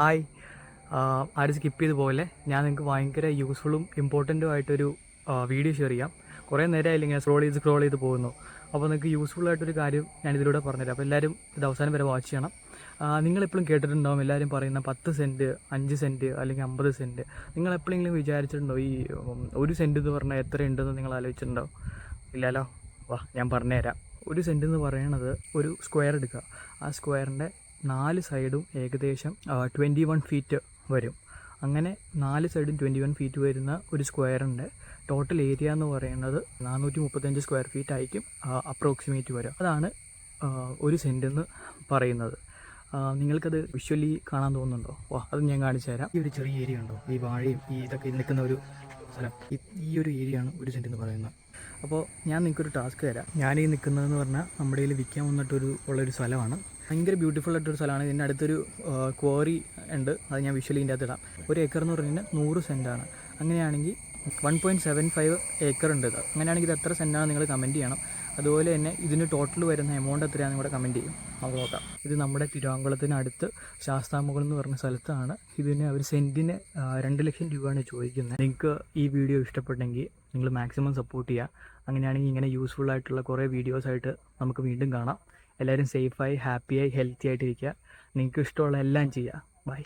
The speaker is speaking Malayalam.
ഹായ്, ആരും സ്കിപ്പ് ചെയ്ത് പോലെ ഞാൻ നിങ്ങൾക്ക് ഭയങ്കര യൂസ്ഫുള്ളും ഇമ്പോർട്ടൻറ്റും ആയിട്ടൊരു വീഡിയോ ഷെയർ ചെയ്യാം. കുറേ നേരമായില്ല ഇങ്ങനെ സ്ക്രോൾ ചെയ്ത് പോകുന്നു. അപ്പോൾ നിങ്ങൾക്ക് യൂസ്ഫുള്ളായിട്ടൊരു കാര്യം ഞാൻ ഇതിലൂടെ പറഞ്ഞുതരാം. അപ്പോൾ എല്ലാവരും ഇത് അവസാനം വരെ വാച്ച് ചെയ്യണം. നിങ്ങളെപ്പോഴും കേട്ടിട്ടുണ്ടാവും എല്ലാവരും പറയുന്ന 10 സെൻറ്റ്, 5 സെൻറ്റ് അല്ലെങ്കിൽ 50 സെൻറ്റ്. നിങ്ങൾ എപ്പോഴെങ്കിലും വിചാരിച്ചിട്ടുണ്ടോ ഈ 1 സെൻറ്റ് എന്ന് പറഞ്ഞാൽ എത്രയുണ്ടെന്ന് നിങ്ങൾ ആലോചിച്ചിട്ടുണ്ടോ? ഇല്ലല്ലോ. വാ, ഞാൻ പറഞ്ഞുതരാം. 1 സെൻറ്റ് എന്ന് പറയുന്നത് ഒരു സ്ക്വയർ എടുക്കുക. ആ സ്ക്വയറിൻ്റെ 4 സൈഡും ഏകദേശം 21 ഫീറ്റ് വരും. അങ്ങനെ 4 സൈഡും 21 ഫീറ്റ് വരുന്ന ഒരു സ്ക്വയറിൻ്റെ ടോട്ടൽ ഏരിയ എന്ന് പറയുന്നത് 435 സ്ക്വയർ ഫീറ്റ് ആയിരിക്കും അപ്രോക്സിമേറ്റ് വരും. അതാണ് 1 സെൻറ്റ് എന്ന് പറയുന്നത്. നിങ്ങൾക്കത് വിഷ്വലി കാണാൻ തോന്നുന്നുണ്ടോ? അത് ഞാൻ കാണിച്ചു തരാം. ഈ ഒരു ചെറിയ ഏരിയ ഉണ്ടോ, ഈ വാഴയും ഈ ഇതൊക്കെ നിൽക്കുന്ന ഒരു സ്ഥലം, ഈ ഒരു ഏരിയയാണ് 1 സെൻറ്റ് എന്ന് പറയുന്നത്. അപ്പോൾ ഞാൻ നിങ്ങൾക്കൊരു ടാസ്ക് തരാം. ഞാനീ നിൽക്കുന്നതെന്ന് പറഞ്ഞാൽ നമ്മുടെ കയ്യിൽ വിൽക്കാൻ ഉള്ളൊരു സ്ഥലമാണ്. ഭയങ്കര ബ്യൂട്ടിഫുൾ ആയിട്ടൊരു സ്ഥലമാണ്. ഇതിൻ്റെ അടുത്തൊരു ക്വാറി ഉണ്ട്, അത് ഞാൻ വിഷ്വലി ഇതിൻ്റെ അകത്ത് ഇടാം. 1 ഏക്കർ എന്ന് പറഞ്ഞാൽ 100 സെൻറ്റാണ്. അങ്ങനെയാണെങ്കിൽ 1.75 ഏക്കർ ഉണ്ട് ഇത്. അങ്ങനെയാണെങ്കിൽ ഇത് എത്ര സെൻറ്റാണ് നിങ്ങൾ കമൻറ്റ് ചെയ്യണം. അതുപോലെ തന്നെ ഇതിന് ടോട്ടൽ വരുന്ന എമൗണ്ട് എത്രയാണെന്ന് കൂടെ കമൻറ്റ് ചെയ്യും. നമുക്ക് നോക്കാം. ഇത് നമ്മുടെ തിരുവാങ്കുളത്തിനടുത്ത് ശാസ്താമുകൾ എന്ന് പറഞ്ഞ സ്ഥലത്താണ്. ഇതിന് ഒരു സെൻറ്റിന് 2 ലക്ഷം രൂപയാണ് ചോദിക്കുന്നത്. നിങ്ങൾക്ക് ഈ വീഡിയോ ഇഷ്ടപ്പെട്ടെങ്കിൽ നിങ്ങൾ മാക്സിമം സപ്പോർട്ട് ചെയ്യുക. അങ്ങനെയാണെങ്കിൽ ഇങ്ങനെ യൂസ്ഫുൾ ആയിട്ടുള്ള കുറേ വീഡിയോസായിട്ട് നമുക്ക് വീണ്ടും കാണാം. എല്ലാവരും സേഫായി, ഹാപ്പിയായി, ഹെൽത്തി ആയിട്ടിരിക്കുക. നിങ്ങൾക്ക് ഇഷ്ടമുള്ള എല്ലാം ചെയ്യുക. ബൈ.